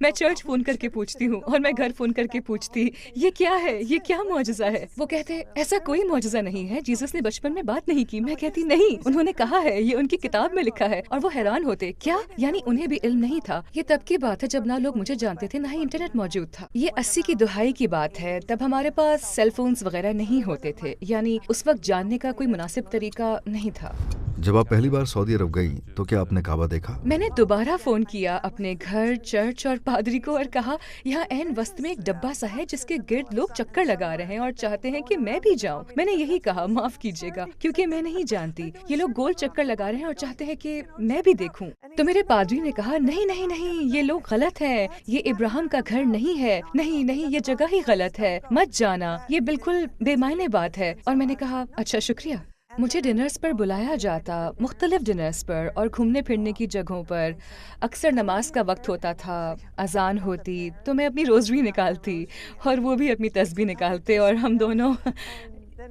میں church phone کر کے پوچھتی ہوں اور میں گھر فون کر کے پوچھتی یہ کیا ہے، یہ کیا معجزہ ہے؟ وہ کہتے ایسا کوئی معجزہ نہیں ہے، جیسس نے بچپن میں بات نہیں کی۔ میں کہتی نہیں، انہوں نے کہا ہے، یہ ان کی کتاب میں لکھا ہے۔ اور وہ حیران ہوتے، کیا یعنی انہیں بھی علم نہیں تھا؟ یہ تب کی بات ہے جب نہ لوگ مجھے جانتے تھے، نہ ہی انٹرنیٹ موجود تھا۔ یہ 80 کی دہائی کی بات ہے، تب ہمارے پاس سیل فونز وغیرہ نہیں ہوتے تھے، یعنی اس وقت جاننے کا کوئی مناسب طریقہ نہیں تھا۔ جب آپ پہلی بار سعودی عرب گئیں تو کیا آپ نے کعبہ دیکھا؟ میں نے دوبارہ فون کیا اپنے گھر، چرچ اور پادری کو اور کہا یہاں عین وسط میں ایک ڈبہ سا ہے جس کے گرد لوگ چکر لگا رہے ہیں اور چاہتے ہیں کہ میں بھی جاؤں۔ میں نے یہی کہا معاف کیجیے گا کیونکہ میں نہیں جانتی، یہ لوگ گول چکر لگا رہے ہیں اور چاہتے ہیں کہ میں بھی دیکھوں۔ تو میرے پادری نے کہا نہیں نہیں نہیں، یہ لوگ غلط ہیں، یہ ابراہیم کا گھر نہیں ہے، نہیں نہیں، یہ جگہ ہی غلط ہے، مت جانا، یہ بالکل بے معنی بات ہے۔ اور میں نے کہا اچھا شکریہ۔ مجھے ڈنرز پر بلایا جاتا، مختلف ڈنرز پر اور گھومنے پھرنے کی جگہوں پر۔ اکثر نماز کا وقت ہوتا تھا، اذان ہوتی تو میں اپنی روزری نکالتی اور وہ بھی اپنی تسبیح نکالتے اور ہم دونوں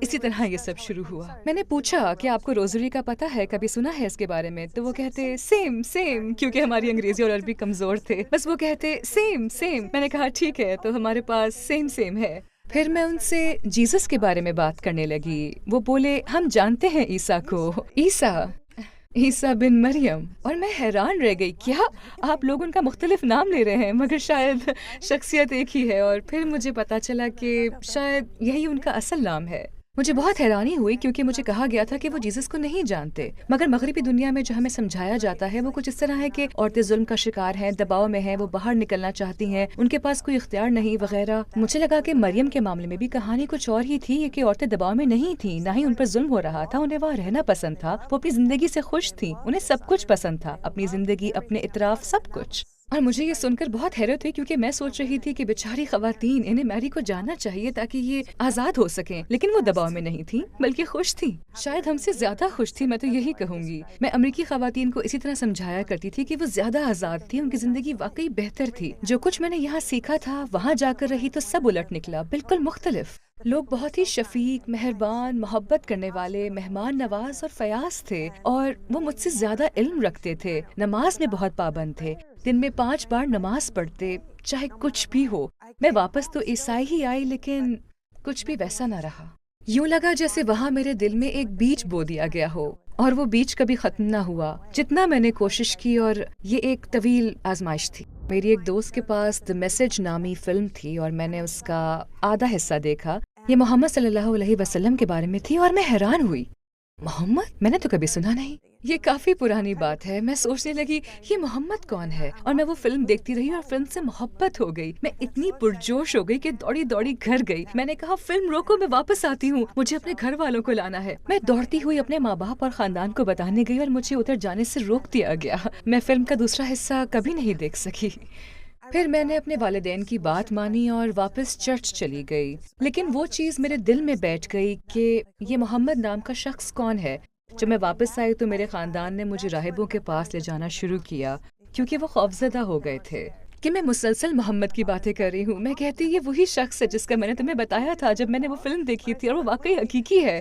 اسی طرح یہ سب شروع ہوا۔ میں نے پوچھا کہ آپ کو روزری کا پتہ ہے، کبھی سنا ہے اس کے بارے میں؟ تو وہ کہتے سیم سیم، کیونکہ ہماری انگریزی اور عربی کمزور تھے، بس وہ کہتے سیم سیم۔ میں نے کہا ٹھیک ہے، تو ہمارے پاس سیم سیم ہے۔ پھر میں ان سے جیسس کے بارے میں بات کرنے لگی۔ وہ بولے ہم جانتے ہیں عیسیٰ کو، عیسیٰ بن مریم۔ اور میں حیران رہ گئی، کیا آپ لوگ ان کا مختلف نام لے رہے ہیں مگر شاید شخصیت ایک ہی ہے؟ اور پھر مجھے پتا چلا کہ شاید یہی ان کا اصل نام ہے۔ مجھے بہت حیرانی ہوئی کیونکہ مجھے کہا گیا تھا کہ وہ جیسس کو نہیں جانتے، مگر مغربی دنیا میں جو ہمیں سمجھایا جاتا ہے وہ کچھ اس طرح ہے کہ عورتیں ظلم کا شکار ہیں، دباؤ میں ہیں، وہ باہر نکلنا چاہتی ہیں، ان کے پاس کوئی اختیار نہیں وغیرہ۔ مجھے لگا کہ مریم کے معاملے میں بھی کہانی کچھ اور ہی تھی، کہ عورتیں دباؤ میں نہیں تھیں، نہ ہی ان پر ظلم ہو رہا تھا، انہیں وہاں رہنا پسند تھا، وہ اپنی زندگی سے خوش تھیں، انہیں سب کچھ پسند تھا، اپنی زندگی، اپنے اطراف، سب کچھ۔ اور مجھے یہ سن کر بہت حیرت ہوئی کیونکہ میں سوچ رہی تھی کہ بیچاری خواتین، انہیں میری کو جاننا چاہیے تاکہ یہ آزاد ہو سکیں، لیکن وہ دباؤ میں نہیں تھیں بلکہ خوش تھیں، شاید ہم سے زیادہ خوش تھیں، میں تو یہی کہوں گی۔ میں امریکی خواتین کو اسی طرح سمجھایا کرتی تھی کہ وہ زیادہ آزاد تھی، ان کی زندگی واقعی بہتر تھی۔ جو کچھ میں نے یہاں سیکھا تھا وہاں جا کر رہی تو سب الٹ نکلا، بالکل مختلف۔ لوگ بہت ہی شفیق، مہربان، محبت کرنے والے، مہمان نواز اور فیاض تھے، اور وہ مجھ سے زیادہ علم رکھتے تھے، نماز میں بہت پابند تھے، دن میں 5 بار نماز پڑھتے، چاہے کچھ بھی ہو۔ میں واپس تو عیسائی ہی آئی، لیکن کچھ بھی ویسا نہ رہا۔ یوں لگا جیسے وہاں میرے دل میں ایک بیج بو دیا گیا ہو اور وہ بیج کبھی ختم نہ ہوا، جتنا میں نے کوشش کی، اور یہ ایک طویل آزمائش تھی۔ میری ایک دوست کے پاس دی میسج نامی فلم تھی اور میں نے اس کا آدھا حصہ دیکھا۔ یہ محمد صلی اللہ علیہ وسلم کے بارے میں تھی اور میں حیران ہوئی، محمد؟ میں نے تو کبھی سنا نہیں، یہ کافی پرانی بات ہے۔ میں سوچنے لگی یہ محمد کون ہے، اور میں وہ فلم دیکھتی رہی اور فلم سے محبت ہو گئی۔ میں اتنی پرجوش ہو گئی کہ دوڑی دوڑی گھر گئی۔ میں نے کہا فلم روکو، میں واپس آتی ہوں، مجھے اپنے گھر والوں کو لانا ہے۔ میں دوڑتی ہوئی اپنے ماں باپ اور خاندان کو بتانے گئی اور مجھے ادھر جانے سے روک دیا گیا۔ میں فلم کا دوسرا حصہ کبھی نہیں دیکھ سکی۔ پھر میں نے اپنے والدین کی بات مانی اور واپس چرچ چلی گئی، لیکن وہ چیز میرے دل میں بیٹھ گئی کہ یہ محمد نام کا شخص کون ہے۔ جب میں واپس آئی تو میرے خاندان نے مجھے راہبوں کے پاس لے جانا شروع کیا کیونکہ وہ خوفزدہ ہو گئے تھے کہ میں مسلسل محمد کی باتیں کر رہی ہوں۔ میں کہتی یہ وہی شخص ہے جس کا میں نے تمہیں بتایا تھا جب میں نے وہ فلم دیکھی تھی، اور وہ واقعی حقیقی ہے،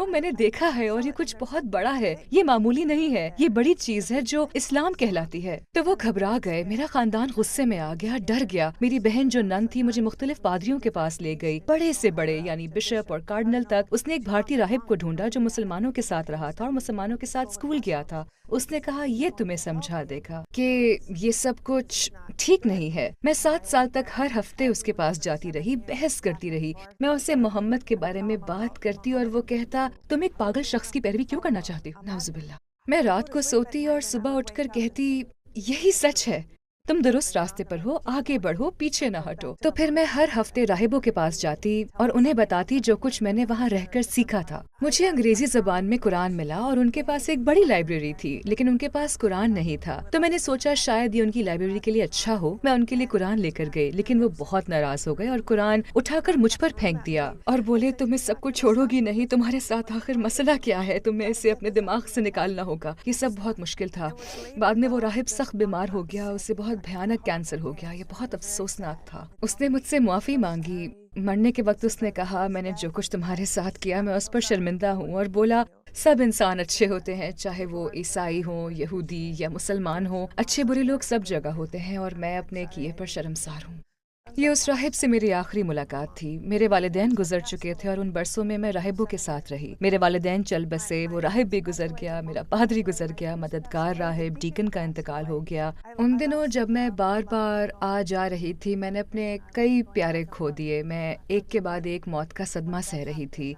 میں نے دیکھا ہے، اور یہ کچھ بہت بڑا ہے، یہ معمولی نہیں ہے، یہ بڑی چیز ہے جو اسلام کہلاتی ہے۔ تو وہ گھبرا گئے، میرا خاندان غصے میں آ گیا، ڈر گیا۔ میری بہن جو نن تھی مجھے مختلف پادریوں کے پاس لے گئی، بڑے سے بڑے یعنی بشپ اور کارڈنل تک۔ اس نے ایک بھارتی راہب کو ڈھونڈا جو مسلمانوں کے ساتھ رہا تھا اور مسلمانوں کے ساتھ اسکول گیا تھا۔ اس نے کہا یہ تمہیں سمجھا دے گا کہ یہ سب کچھ ٹھیک نہیں ہے۔ میں 7 سال تک ہر ہفتے اس کے پاس جاتی رہی، بحث کرتی رہی، میں اسے محمد کے بارے میں بات کرتی اور وہ کہتا تم ایک پاگل شخص کی پیروی کیوں کرنا چاہتی ہو، نعوذ باللہ۔ میں رات کو سوتی اور صبح اٹھ کر کہتی یہی سچ ہے، تم درست راستے پر ہو، آگے بڑھو، پیچھے نہ ہٹو۔ تو پھر میں ہر ہفتے راہبوں کے پاس جاتی اور انہیں بتاتی جو کچھ میں نے وہاں رہ کر سیکھا تھا۔ مجھے انگریزی زبان میں قرآن ملا اور ان کے پاس ایک بڑی لائبریری تھی، لیکن ان کے پاس قرآن نہیں تھا۔ تو میں نے سوچا شاید یہ ان کی لائبریری کے لیے اچھا ہو، میں ان کے لیے قرآن لے کر گئی، لیکن وہ بہت ناراض ہو گئے اور قرآن اٹھا کر مجھ پر پھینک دیا اور بولے تم اس سب کو چھوڑو گی نہیں، تمہارے ساتھ آخر مسئلہ کیا ہے، تمہیں اسے اپنے دماغ سے نکالنا ہوگا۔ یہ سب بہت مشکل تھا۔ بعد میں وہ راہب سخت بیمار ہو گیا، اسے بہت بھیانک کینسر ہو گیا، یہ بہت افسوسناک تھا۔ اس نے مجھ سے معافی مانگی، مرنے کے وقت اس نے کہا میں نے جو کچھ تمہارے ساتھ کیا میں اس پر شرمندہ ہوں، اور بولا سب انسان اچھے ہوتے ہیں، چاہے وہ عیسائی ہوں، یہودی یا مسلمان ہوں، اچھے برے لوگ سب جگہ ہوتے ہیں، اور میں اپنے کیے پر شرمسار ہوں۔ یہ اس راہب سے میری آخری ملاقات تھی۔ میرے والدین گزر چکے تھے اور ان برسوں میں راہبوں کے ساتھ رہی۔ میرے والدین چل بسے، وہ راہب بھی گزر گیا، میرا پادری گزر گیا، مددگار راہب ڈیکن کا انتقال ہو گیا۔ ان دنوں جب میں بار بار آ جا رہی تھی، میں نے اپنے کئی پیارے کھو دیے۔ میں ایک کے بعد ایک موت کا صدمہ سہ رہی تھی۔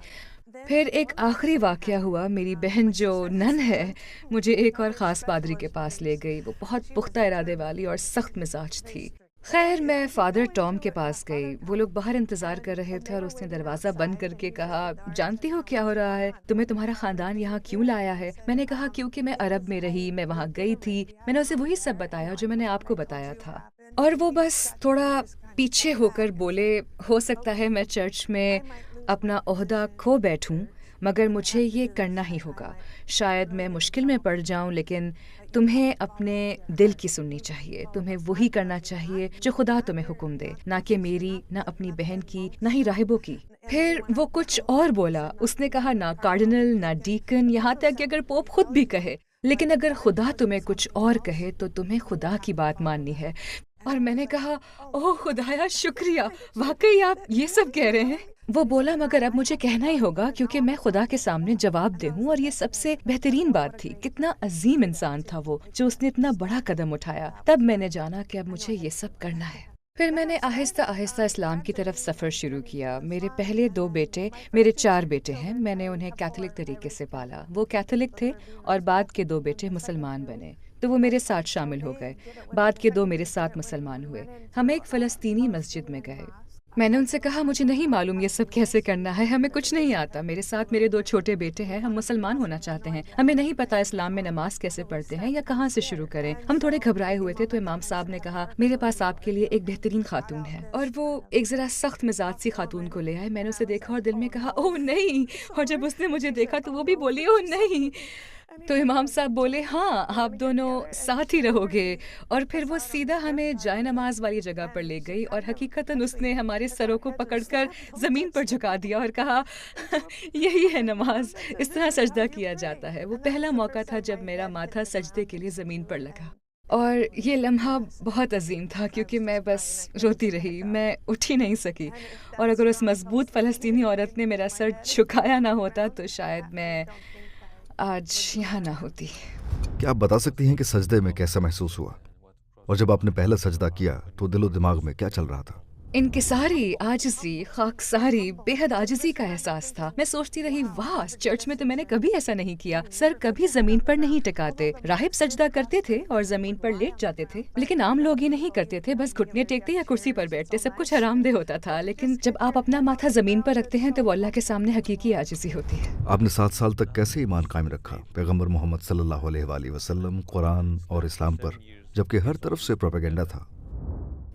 پھر ایک آخری واقعہ ہوا۔ میری بہن جو نن ہے مجھے ایک اور خاص پادری کے پاس لے گئی۔ وہ بہت پختہ ارادے والی اور سخت مزاج تھی۔ خیر، میں فادر ٹام کے پاس گئی۔ وہ لوگ باہر انتظار کر رہے تھے اور اس نے دروازہ بند کر کے کہا، جانتی ہو کیا ہو رہا ہے؟ تمہیں تمہارا خاندان یہاں کیوں لایا ہے؟ میں نے کہا کیونکہ میں عرب میں رہی، میں وہاں گئی تھی۔ میں نے اسے وہی سب بتایا جو میں نے آپ کو بتایا تھا، اور وہ بس تھوڑا پیچھے ہو کر بولے، ہو سکتا ہے میں چرچ میں اپنا عہدہ کھو بیٹھوں، مگر مجھے یہ کرنا ہی ہوگا۔ شاید میں مشکل میں پڑ جاؤں، لیکن تمہیں اپنے دل کی سننی چاہیے۔ تمہیں وہی کرنا چاہیے جو خدا تمہیں حکم دے، نہ کہ میری، نہ اپنی بہن کی، نہ ہی راہبوں کی۔ پھر وہ کچھ اور بولا۔ اس نے کہا، نہ کارڈنل، نہ ڈیکن، یہاں تک کہ اگر پوپ خود بھی کہے، لیکن اگر خدا تمہیں کچھ اور کہے تو تمہیں خدا کی بات ماننی ہے۔ اور میں نے کہا، اوہ خدایا شکریہ، واقعی آپ یہ سب کہہ رہے ہیں؟ وہ بولا، مگر اب مجھے کہنا ہی ہوگا کیونکہ میں خدا کے سامنے جواب دے ہوں، اور یہ سب سے بہترین بات تھی۔ کتنا عظیم انسان تھا وہ، جو اس نے اتنا بڑا قدم اٹھایا۔ تب میں نے جانا کہ اب مجھے یہ سب کرنا ہے۔ پھر میں نے آہستہ آہستہ اسلام کی طرف سفر شروع کیا۔ میرے پہلے 2 بیٹے، میرے 4 بیٹے ہیں، میں نے انہیں کیتھولک طریقے سے پالا۔ وہ کیتھولک تھے اور بعد کے 2 بیٹے مسلمان بنے، تو وہ میرے ساتھ شامل ہو گئے۔ بعد کے 2 میرے ساتھ مسلمان ہوئے۔ ہم ایک فلسطینی مسجد میں گئے۔ میں نے ان سے کہا، مجھے نہیں معلوم یہ سب کیسے کرنا ہے، ہمیں کچھ نہیں آتا۔ میرے ساتھ میرے 2 چھوٹے بیٹے ہیں، ہم مسلمان ہونا چاہتے ہیں، ہمیں نہیں پتا اسلام میں نماز کیسے پڑھتے ہیں یا کہاں سے شروع کریں۔ ہم تھوڑے گھبرائے ہوئے تھے، تو امام صاحب نے کہا، میرے پاس آپ کے لیے ایک بہترین خاتون ہے، اور وہ ایک ذرا سخت مزاج سی خاتون کو لے آئے۔ میں نے اسے دیکھا اور دل میں کہا، اوہ نہیں، اور جب اس نے مجھے دیکھا تو وہ بھی بولی، اوہ نہیں۔ تو امام صاحب بولے، ہاں آپ دونوں ساتھ ہی رہو گے، اور پھر وہ سیدھا ہمیں جائے نماز والی جگہ پر لے گئی، اور حقیقتاً اس نے ہمارے سروں کو پکڑ کر زمین پر جھکا دیا اور کہا، یہی ہے نماز، اس طرح سجدہ کیا جاتا ہے۔ وہ پہلا موقع تھا جب میرا ماتھا سجدے کے لیے زمین پر لگا، اور یہ لمحہ بہت عظیم تھا کیونکہ میں بس روتی رہی، میں اٹھ ہی نہیں سکی، اور اگر اس مضبوط فلسطینی عورت نے میرا سر جھکایا نہ ہوتا تو شاید میں آج یہاں نہ ہوتی۔ کیا آپ بتا سکتی ہیں کہ سجدے میں کیسا محسوس ہوا؟ اور جب آپ نے پہلا سجدہ کیا تو دل و دماغ میں کیا چل رہا تھا؟ انکساری، عاجزی، خاکساری، بے حد عاجزی کا احساس تھا۔ میں سوچتی رہی، واہ، چرچ میں تو میں نے کبھی ایسا نہیں کیا، سر کبھی زمین پر نہیں ٹکاتے۔ راہب سجدہ کرتے تھے اور زمین پر لیٹ جاتے تھے، لیکن عام لوگ ہی نہیں کرتے تھے، بس گھٹنے ٹیکتے یا کرسی پر بیٹھتے، سب کچھ حرام دہ ہوتا تھا۔ لیکن جب آپ اپنا ماتھا زمین پر رکھتے ہیں تو وہ اللہ کے سامنے حقیقی عاجزی ہوتی ہے۔ آپ نے 7 سال تک کیسے ایمان قائم رکھا پیغمبر محمد صلی اللہ علیہ وآلہ وسلم، قرآن اور اسلام پر، جبکہ ہر طرف سے پروپیگنڈا تھا؟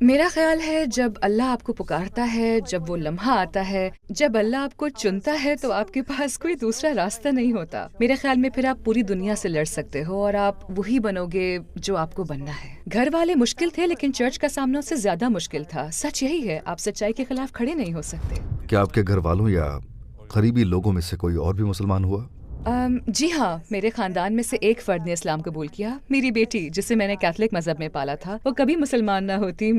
میرا خیال ہے جب اللہ آپ کو پکارتا ہے، جب وہ لمحہ آتا ہے، جب اللہ آپ کو چنتا ہے، تو آپ کے پاس کوئی دوسرا راستہ نہیں ہوتا۔ میرے خیال میں پھر آپ پوری دنیا سے لڑ سکتے ہو اور آپ وہی بنو گے جو آپ کو بننا ہے۔ گھر والے مشکل تھے، لیکن چرچ کا سامنا اس سے زیادہ مشکل تھا۔ سچ یہی ہے، آپ سچائی کے خلاف کھڑے نہیں ہو سکتے۔ کیا آپ کے گھر والوں یا قریبی لوگوں میں سے کوئی اور بھی مسلمان ہوا؟ جی ہاں، میرے خاندان میں سے ایک فرد نے اسلام قبول کیا۔ میری بیٹی، جسے میں نے کیتھولک مذہب میں پالا تھا، وہ کبھی مسلمان نہ ہوتی۔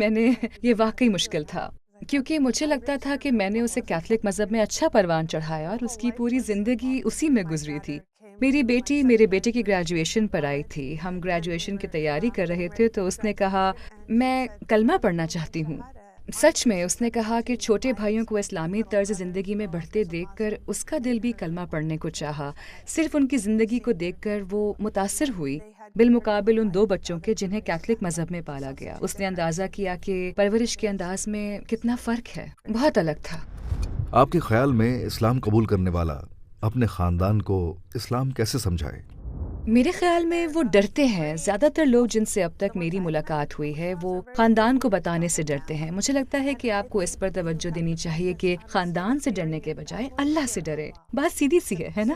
یہ واقعی مشکل تھا، کیونکہ مجھے لگتا تھا کہ میں نے اسے کیتھولک مذہب میں اچھا پروان چڑھایا اور اس کی پوری زندگی اسی میں گزری تھی۔ میری بیٹی میرے بیٹے کی گریجویشن پر آئی تھی، ہم گریجویشن کی تیاری کر رہے تھے، تو اس نے کہا، میں کلمہ پڑھنا چاہتی ہوں۔ سچ میں اس نے کہا کہ چھوٹے بھائیوں کو اسلامی طرز زندگی میں بڑھتے دیکھ کر اس کا دل بھی کلمہ پڑھنے کو چاہا۔ صرف ان کی زندگی کو دیکھ کر وہ متاثر ہوئی، بالمقابل ان 2 بچوں کے جنہیں کیتھولک مذہب میں پالا گیا۔ اس نے اندازہ کیا کہ پرورش کے انداز میں کتنا فرق ہے، بہت الگ تھا۔ آپ کے خیال میں اسلام قبول کرنے والا اپنے خاندان کو اسلام کیسے سمجھائے؟ میرے خیال میں وہ ڈرتے ہیں۔ زیادہ تر لوگ جن سے اب تک میری ملاقات ہوئی ہے وہ خاندان کو بتانے سے ڈرتے ہیں۔ مجھے لگتا ہے کہ آپ کو اس پر توجہ دینی چاہیے کہ خاندان سے ڈرنے کے بجائے اللہ سے ڈرے۔ بات سیدھی سی ہے نا؟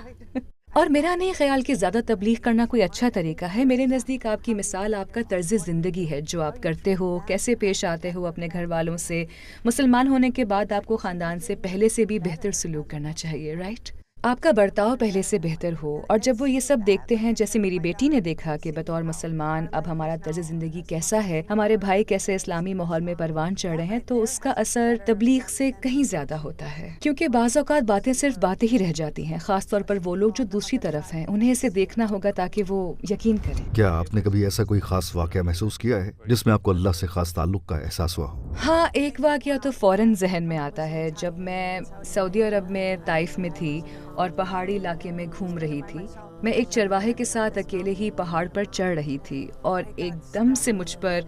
اور میرا نہیں خیال کہ زیادہ تبلیغ کرنا کوئی اچھا طریقہ ہے۔ میرے نزدیک آپ کی مثال آپ کا طرز زندگی ہے، جو آپ کرتے ہو، کیسے پیش آتے ہو اپنے گھر والوں سے۔ مسلمان ہونے کے بعد آپ کو خاندان سے پہلے سے بھی بہتر سلوک کرنا چاہیے، رائٹ؟ آپ کا برتاؤ پہلے سے بہتر ہو، اور جب وہ یہ سب دیکھتے ہیں، جیسے میری بیٹی نے دیکھا کہ بطور مسلمان اب ہمارا طرز زندگی کیسا ہے، ہمارے بھائی کیسے اسلامی ماحول میں پروان چڑھ رہے ہیں، تو اس کا اثر تبلیغ سے کہیں زیادہ ہوتا ہے، کیونکہ بعض اوقات باتیں صرف باتیں ہی رہ جاتی ہیں، خاص طور پر وہ لوگ جو دوسری طرف ہیں، انہیں اسے دیکھنا ہوگا تاکہ وہ یقین کریں۔ کیا آپ نے کبھی ایسا کوئی خاص واقعہ محسوس کیا ہے جس میں آپ کو اللہ سے خاص تعلق کا احساس ہوا ہو؟ ہاں، ایک واقعہ تو فوراً ذہن میں آتا ہے۔ جب میں سعودی عرب میں طائف میں تھی اور پہاڑی علاقے میں گھوم رہی تھی، میں ایک چرواہے کے ساتھ اکیلے ہی پہاڑ پر چڑھ رہی تھی، اور ایک دم سے مجھ پر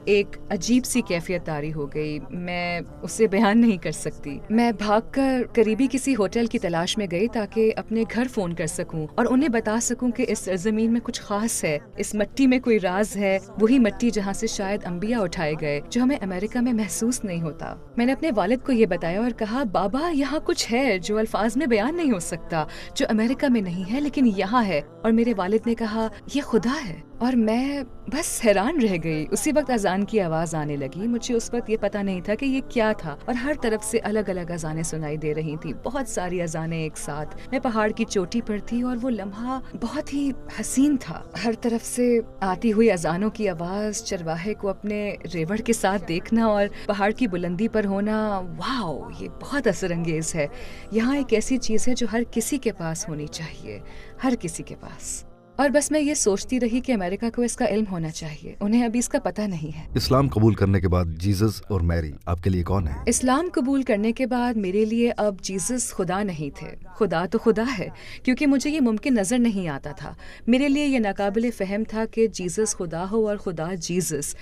ایک عجیب سی کیفیت طاری ہو گئی، میں اسے بیان نہیں کر سکتی۔ میں بھاگ کر قریبی کسی ہوٹل کی تلاش میں گئی تاکہ اپنے گھر فون کر سکوں اور انہیں بتا سکوں کہ اس سرزمین میں کچھ خاص ہے، اس مٹی میں کوئی راز ہے، وہی مٹی جہاں سے شاید انبیاء اٹھائے گئے، جو ہمیں امریکہ میں محسوس نہیں ہوتا۔ میں نے اپنے والد کو یہ بتایا اور کہا، بابا یہاں کچھ ہے جو الفاظ میں بیان نہیں ہو سکتا، جو امریکہ میں نہیں ہے لیکن یہاں ہے۔ اور میرے والد نے کہا، یہ خدا ہے، اور میں بس حیران رہ گئی۔ اسی وقت اذان کی آواز آنے لگی۔ مجھے اس وقت یہ پتہ نہیں تھا کہ یہ کیا تھا، اور ہر طرف سے الگ الگ اذانیں سنائی دے رہی تھیں، بہت ساری اذانیں ایک ساتھ۔ میں پہاڑ کی چوٹی پر تھی اور وہ لمحہ بہت ہی حسین تھا، ہر طرف سے آتی ہوئی اذانوں کی آواز، چرواہے کو اپنے ریوڑ کے ساتھ دیکھنا اور پہاڑ کی بلندی پر ہونا، واو، یہ بہت اثر انگیز ہے۔ یہاں ایک ایسی چیز ہے جو ہر کسی کے پاس ہونی چاہیے، ہر کسی کے پاس۔ اور بس میں یہ سوچتی رہی کہ امریکہ کو اس کا علم ہونا چاہیے، انہیں ابھی اس کا پتہ نہیں ہے۔ اسلام قبول کرنے کے بعد جیزس اور میری آپ کے لیے کون ہے؟ اسلام قبول کرنے کے بعد میرے لیے اب جیزس خدا نہیں تھے، خدا تو خدا ہے، کیونکہ مجھے یہ ممکن نظر نہیں آتا تھا۔ میرے لیے یہ ناقابل فہم تھا کہ جیزس خدا ہو اور خدا جیزس،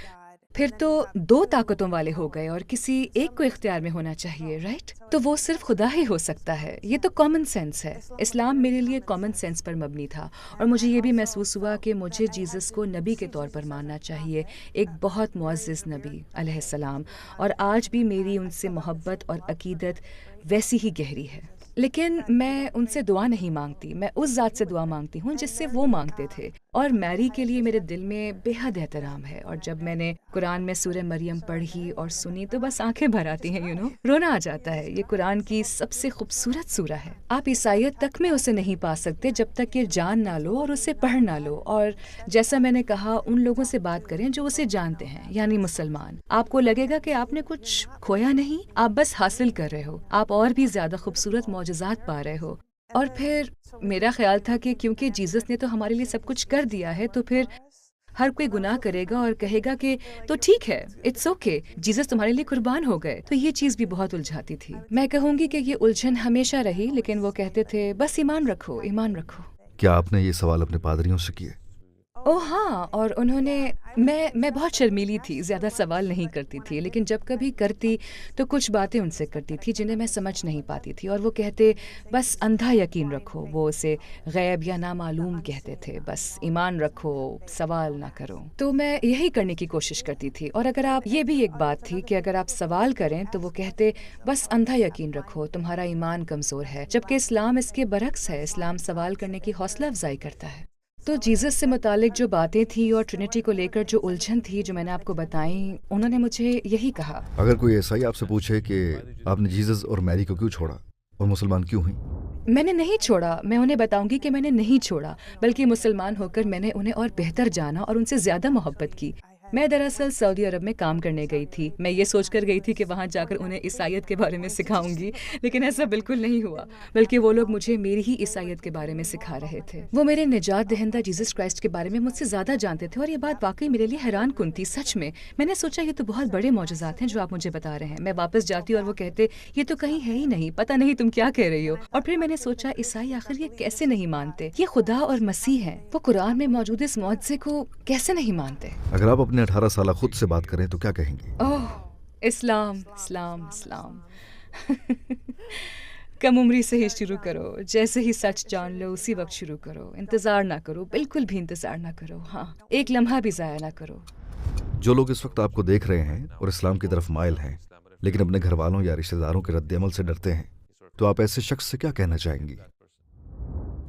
پھر تو دو طاقتوں والے ہو گئے اور کسی ایک کو اختیار میں ہونا چاہیے، رائٹ؟ تو وہ صرف خدا ہی ہو سکتا ہے، یہ تو کامن سینس ہے۔ اسلام میرے لیے کامن سینس پر مبنی تھا، اور مجھے یہ بھی محسوس ہوا کہ مجھے جیزس کو نبی کے طور پر ماننا چاہیے، ایک بہت معزز نبی علیہ السلام، اور آج بھی میری ان سے محبت اور عقیدت ویسی ہی گہری ہے۔ لیکن میں ان سے دعا نہیں مانگتی، میں اس ذات سے دعا مانگتی ہوں جس سے وہ مانگتے تھے، اور میری کے لیے میرے دل میں بے حد احترام ہے۔ اور جب میں نے قرآن میں سورہ مریم پڑھی اور سنی تو بس آنکھیں بھر آتی ہیں، رونا آ جاتا ہے۔ یہ قرآن کی سب سے خوبصورت سورہ ہے، آپ عیسائیت تک میں اسے نہیں پا سکتے جب تک کہ جان نہ لو اور اسے پڑھ نہ لو، اور جیسا میں نے کہا، ان لوگوں سے بات کریں جو اسے جانتے ہیں، یعنی مسلمان۔ آپ کو لگے گا کہ آپ نے کچھ کھویا نہیں، آپ بس حاصل کر رہے ہو، آپ اور بھی زیادہ خوبصورت معجزات پا رہے ہو۔ اور پھر میرا خیال تھا کہ کیونکہ جیزس نے تو ہمارے لیے سب کچھ کر دیا ہے، تو پھر ہر کوئی گناہ کرے گا اور کہے گا کہ تو ٹھیک ہے، اٹس اوکے، جیزس تمہارے لیے قربان ہو گئے۔ تو یہ چیز بھی بہت الجھاتی تھی۔ میں کہوں گی کہ یہ الجھن ہمیشہ رہی، لیکن وہ کہتے تھے بس ایمان رکھو، ایمان رکھو۔ کیا آپ نے یہ سوال اپنے پادریوں سے کیے؟ اوہ ہاں، اور انہوں نے میں بہت شرمیلی تھی، زیادہ سوال نہیں کرتی تھی، لیکن جب کبھی کرتی تو کچھ باتیں ان سے کرتی تھی جنہیں میں سمجھ نہیں پاتی تھی، اور وہ کہتے بس اندھا یقین رکھو، وہ اسے غیب یا نامعلوم کہتے تھے، بس ایمان رکھو، سوال نہ کرو۔ تو میں یہی کرنے کی کوشش کرتی تھی، اور اگر آپ یہ بھی ایک بات تھی کہ اگر آپ سوال کریں تو وہ کہتے بس اندھا یقین رکھو، تمہارا ایمان کمزور ہے، جبکہ اسلام اس کے برعکس ہے، اسلام سوال کرنے کی حوصلہ افزائی کرتا ہے۔ تو جیزس سے متعلق جو باتیں تھیں اور ٹرینٹی کو لے کر جو الجھن تھی جو میں نے آپ کو بتائیں، انہوں نے مجھے یہی کہا۔ اگر کوئی عیسائی آپ سے پوچھے کہ آپ نے جیزس اور میری کو کیوں چھوڑا اور مسلمان کیوں ہوئی؟ میں نے نہیں چھوڑا، میں انہیں بتاؤں گی کہ میں نے نہیں چھوڑا، بلکہ مسلمان ہو کر میں نے انہیں اور بہتر جانا اور ان سے زیادہ محبت کی۔ میں دراصل سعودی عرب میں کام کرنے گئی تھی، میں یہ سوچ کر گئی تھی کہ وہاں جا کر انہیں عیسائیت کے بارے میں سکھاؤں گی، لیکن ایسا بالکل نہیں ہوا، بلکہ وہ لوگ مجھے میری ہی عیسائیت کے بارے میں سکھا رہے تھے۔ وہ میرے نجات دہندہ جیزس کرائسٹ کے بارے میں مجھ سے زیادہ جانتے تھے، اور یہ بات واقعی میرے لیے حیران کن تھی، سچ میں۔ میں نے سوچا یہ تو بہت بڑے معجزات ہیں جو آپ مجھے بتا رہے ہیں۔ میں واپس جاتی اور وہ کہتے یہ تو کہیں ہے ہی نہیں، پتہ نہیں تم کیا کہہ رہی ہو۔ اور پھر میں نے سوچا عیسائی آخر یہ کیسے نہیں مانتے، یہ خدا اور مسیح ہیں، وہ قرآن میں موجود اس معجزے کو کیسے نہیں مانتے۔ اگر آپ اپنے 18 سالہ خود سے بات کریں تو کیا کہیں گی؟ اوہ، اسلام اسلام اسلام۔ کم عمری سے ہی شروع کرو، جیسے ہی سچ جان لو اسی وقت شروع کرو، انتظار نہ کرو، بالکل بھی انتظار نہ کرو، ہاں ایک لمحہ بھی ضائع نہ کرو۔ جو لوگ اس وقت آپ کو دیکھ رہے ہیں اور اسلام کی طرف مائل ہیں لیکن اپنے گھر والوں یا رشتہ داروں کے رد عمل سے ڈرتے ہیں، تو آپ ایسے شخص سے کیا کہنا چاہیں گی؟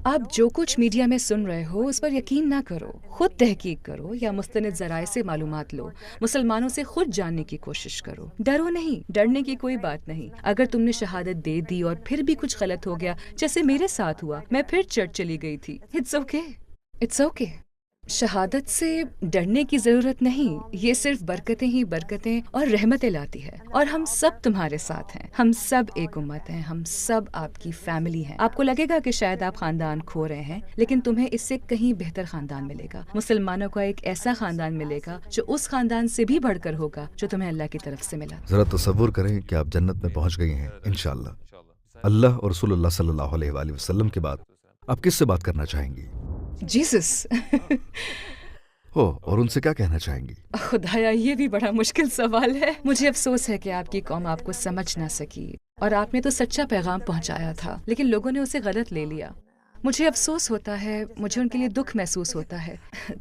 آپ جو کچھ میڈیا میں سن رہے ہو اس پر یقین نہ کرو، خود تحقیق کرو یا مستند ذرائع سے معلومات لو، مسلمانوں سے خود جاننے کی کوشش کرو۔ ڈرو نہیں، ڈرنے کی کوئی بات نہیں۔ اگر تم نے شہادت دے دی اور پھر بھی کچھ غلط ہو گیا، جیسے میرے ساتھ ہوا، میں پھر چرچ چلی گئی تھی، اٹس اوکے، اٹس اوکے۔ شہادت سے ڈرنے کی ضرورت نہیں، یہ صرف برکتیں ہی برکتیں اور رحمتیں لاتی ہے، اور ہم سب تمہارے ساتھ ہیں، ہم سب ایک امت ہیں، ہم سب آپ کی فیملی ہیں۔ آپ کو لگے گا کہ شاید آپ خاندان کھو رہے ہیں، لیکن تمہیں اس سے کہیں بہتر خاندان ملے گا۔ مسلمانوں کا ایک ایسا خاندان ملے گا جو اس خاندان سے بھی بڑھ کر ہوگا جو تمہیں اللہ کی طرف سے ملا۔ ذرا تصور کریں کہ آپ جنت میں پہنچ گئی ہیں انشاءاللہ۔ اللہ اور رسول اللہ صلی اللہ علیہ وآلہ وسلم کے بعد آپ کس سے بات کرنا چاہیں گی؟ جیسس۔ ہو، اور ان سے کیا کہنا چاہیں گی؟ خدایا، یہ بھی بڑا مشکل سوال ہے۔ مجھے افسوس ہے کہ آپ کی قوم آپ کو سمجھ نہ سکی، اور آپ نے تو سچا پیغام پہنچایا تھا لیکن لوگوں نے اسے غلط لے لیا۔ مجھے افسوس ہوتا ہے، مجھے ان کے لیے دکھ محسوس ہوتا ہے،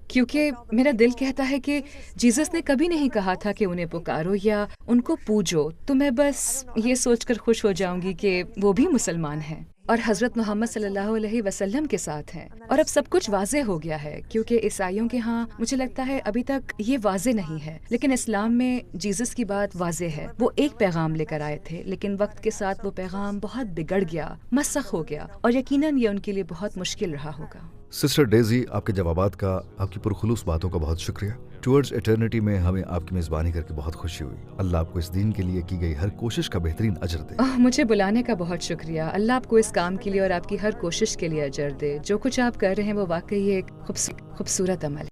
کیونکہ میرا دل کہتا ہے کہ جیسس نے کبھی نہیں کہا تھا کہ انہیں پکارو یا ان کو پوجو، تو میں بس یہ سوچ کر خوش ہو جاؤں گی کہ وہ بھی مسلمان ہیں اور حضرت محمد صلی اللہ علیہ وسلم کے ساتھ ہیں۔ اور اب سب کچھ واضح ہو گیا ہے، کیونکہ عیسائیوں کے ہاں مجھے لگتا ہے ابھی تک یہ واضح نہیں ہے، لیکن اسلام میں جیسس کی بات واضح ہے۔ وہ ایک پیغام لے کر آئے تھے، لیکن وقت کے ساتھ وہ پیغام بہت بگڑ گیا، مسخ ہو گیا، اور یقیناً یہ ان کے لیے بہت مشکل رہا ہوگا۔ سسٹر ڈیزی، آپ کے جوابات کا، آپ کی پرخلوص باتوں کا بہت شکریہ۔ ٹورڈز ایٹرنیٹی میں ہمیں آپ کی میزبانی کر کے بہت خوشی ہوئی۔ اللہ آپ کو اس دین کے لیے کی گئی ہر کوشش کا بہترین اجر دے۔ مجھے بلانے کا بہت شکریہ۔ اللہ آپ کو اس کام کے لیے اور آپ کی ہر کوشش کے لیے اجر دے۔ جو کچھ آپ کر رہے ہیں وہ واقعی ایک خوبصورت عمل ہے۔